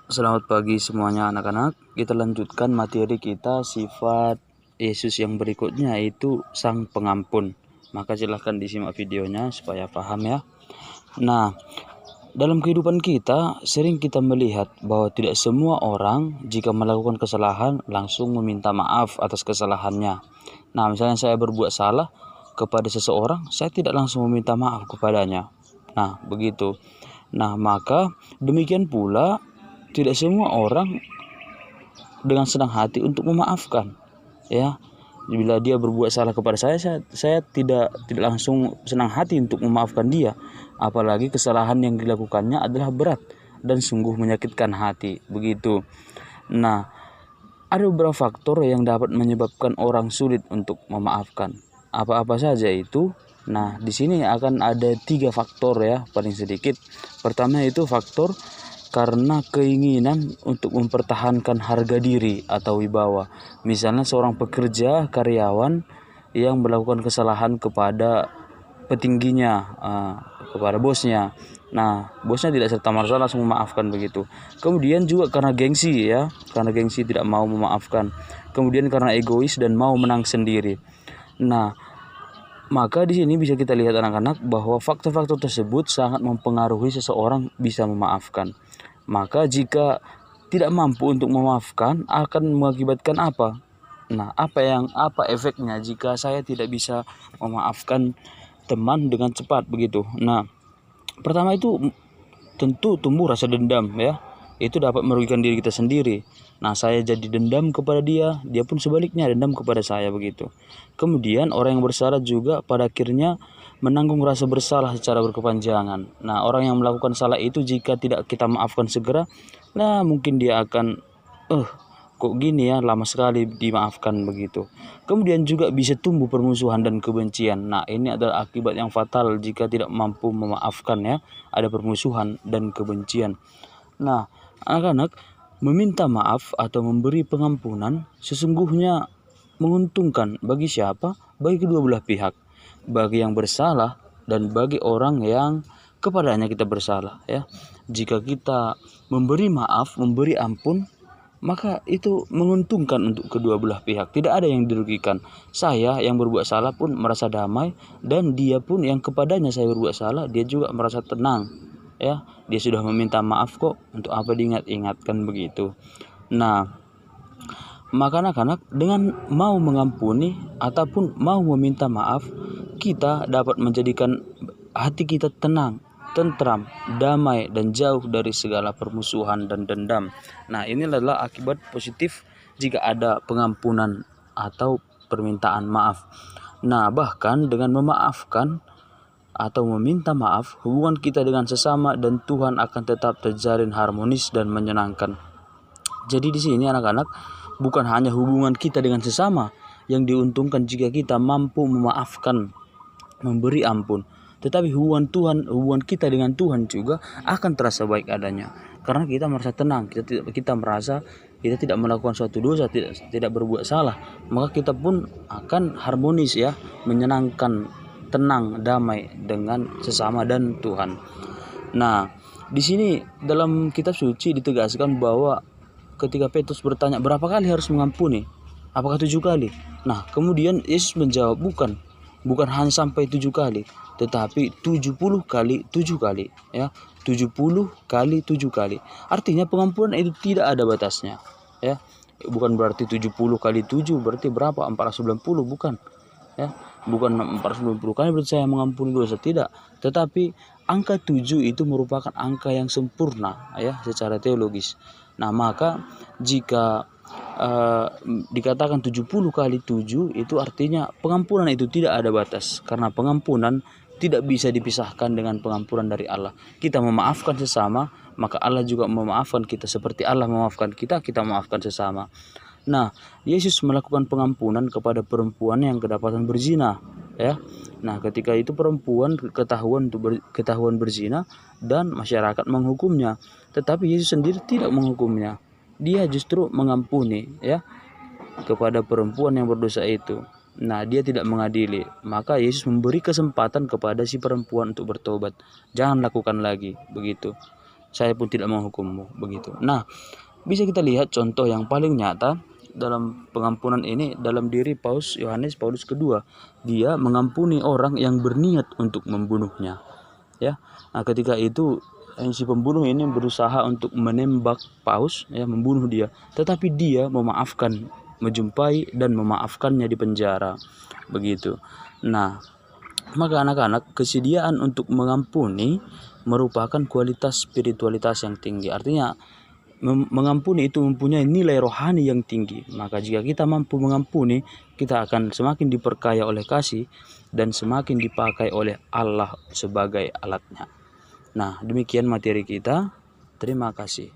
Selamat pagi semuanya anak-anak. Kita lanjutkan materi kita sifat Yesus yang berikutnya, yaitu Sang Pengampun. Maka silahkan disimak videonya supaya paham ya. Nah, dalam kehidupan kita sering kita melihat bahwa tidak semua orang jika melakukan kesalahan langsung meminta maaf atas kesalahannya. Nah, misalnya saya berbuat salah kepada seseorang, saya tidak langsung meminta maaf kepadanya. Nah, begitu. Nah, maka demikian pula tidak semua orang dengan senang hati untuk memaafkan, ya. Bila dia berbuat salah kepada saya tidak langsung senang hati untuk memaafkan dia, apalagi kesalahan yang dilakukannya adalah berat dan sungguh menyakitkan hati, begitu. Nah, ada beberapa faktor yang dapat menyebabkan orang sulit untuk memaafkan. Apa-apa saja itu? Nah, di sini akan ada 3 faktor ya, paling sedikit. Pertama itu faktor karena keinginan untuk mempertahankan harga diri atau wibawa. Misalnya seorang pekerja karyawan yang melakukan kesalahan kepada petingginya, kepada bosnya. Nah, bosnya tidak serta-merta langsung memaafkan, begitu. Kemudian juga karena gengsi ya, karena gengsi tidak mau memaafkan. Kemudian karena egois dan mau menang sendiri. Nah, maka di sini bisa kita lihat anak-anak bahwa faktor-faktor tersebut sangat mempengaruhi seseorang bisa memaafkan. Maka jika tidak mampu untuk memaafkan akan mengakibatkan apa? Nah, apa efeknya jika saya tidak bisa memaafkan teman dengan cepat, begitu. Nah, pertama itu tentu tumbuh rasa dendam ya. Itu dapat merugikan diri kita sendiri. Nah, saya jadi dendam kepada dia, dia pun sebaliknya dendam kepada saya, begitu. Kemudian orang yang bersalah juga pada akhirnya menanggung rasa bersalah secara berkepanjangan. Nah, orang yang melakukan salah itu jika tidak kita maafkan segera, nah mungkin dia akan kok gini ya, lama sekali dimaafkan, begitu. Kemudian juga bisa tumbuh permusuhan dan kebencian. Nah, ini adalah akibat yang fatal jika tidak mampu memaafkan ya. Ada permusuhan dan kebencian. Nah, anak-anak, meminta maaf atau memberi pengampunan sesungguhnya menguntungkan bagi siapa? Bagi kedua belah pihak. Bagi yang bersalah dan bagi orang yang kepadanya kita bersalah ya. Jika kita memberi maaf, memberi ampun, maka itu menguntungkan untuk kedua belah pihak. Tidak ada yang dirugikan. Saya yang berbuat salah pun merasa damai, dan dia pun yang kepadanya saya berbuat salah, dia juga merasa tenang. Ya, dia sudah meminta maaf kok, untuk apa diingat-ingatkan, begitu. Nah, maka anak-anak dengan mau mengampuni ataupun mau meminta maaf, kita dapat menjadikan hati kita tenang, tentram, damai, dan jauh dari segala permusuhan dan dendam. Nah, ini adalah akibat positif jika ada pengampunan atau permintaan maaf. Nah, bahkan dengan memaafkan atau meminta maaf, hubungan kita dengan sesama dan Tuhan akan tetap terjalin harmonis dan menyenangkan. Jadi di sini anak-anak, bukan hanya hubungan kita dengan sesama yang diuntungkan jika kita mampu memaafkan, memberi ampun, tetapi hubungan kita dengan Tuhan juga akan terasa baik adanya, karena kita merasa tenang, kita merasa kita tidak melakukan suatu dosa, tidak berbuat salah, maka kita pun akan harmonis ya, menyenangkan, tenang, damai dengan sesama dan Tuhan. Nah, di sini dalam kitab suci ditegaskan bahwa ketika Petrus bertanya berapa kali harus mengampuni, apakah 7 kali? Nah, kemudian Yesus menjawab bukan hanya sampai 7 kali, tetapi 70 kali 7 kali ya. 70 kali 7 kali. Artinya pengampunan itu tidak ada batasnya ya. Bukan berarti 70 kali 7 berarti berapa? 490, bukan ya. Bukan 490 kali berarti saya mengampuni dosa, tidak. Tetapi angka 7 itu merupakan angka yang sempurna ya secara teologis. Nah, maka jika dikatakan 70 kali 7 itu artinya pengampunan itu tidak ada batas, karena pengampunan tidak bisa dipisahkan dengan pengampunan dari Allah. Kita memaafkan sesama, maka Allah juga memaafkan kita. Seperti Allah memaafkan kita, kita memaafkan sesama. Nah, Yesus melakukan pengampunan kepada perempuan yang kedapatan berzina ya. Nah, ketika itu perempuan ketahuan berzina dan masyarakat menghukumnya, tetapi Yesus sendiri tidak menghukumnya. Dia justru mengampuni ya kepada perempuan yang berdosa itu. Nah, dia tidak mengadili. Maka Yesus memberi kesempatan kepada si perempuan untuk bertobat. Jangan lakukan lagi, begitu. saya pun tidak menghukummu, begitu. Nah, bisa kita lihat contoh yang paling nyata dalam pengampunan ini dalam diri Paus Yohanes Paulus kedua. Dia mengampuni orang yang berniat untuk membunuhnya, ya. Nah, ketika itu si pembunuh ini berusaha untuk menembak Paus, ya, membunuh dia, tetapi dia memaafkan, menjumpai dan memaafkannya di penjara, begitu. Nah, maka anak-anak, kesediaan untuk mengampuni merupakan kualitas spiritualitas yang tinggi. Artinya mengampuni itu mempunyai nilai rohani yang tinggi. Maka jika kita mampu mengampuni, kita akan semakin diperkaya oleh kasih dan semakin dipakai oleh Allah sebagai alatnya. Nah, demikian materi kita. Terima kasih.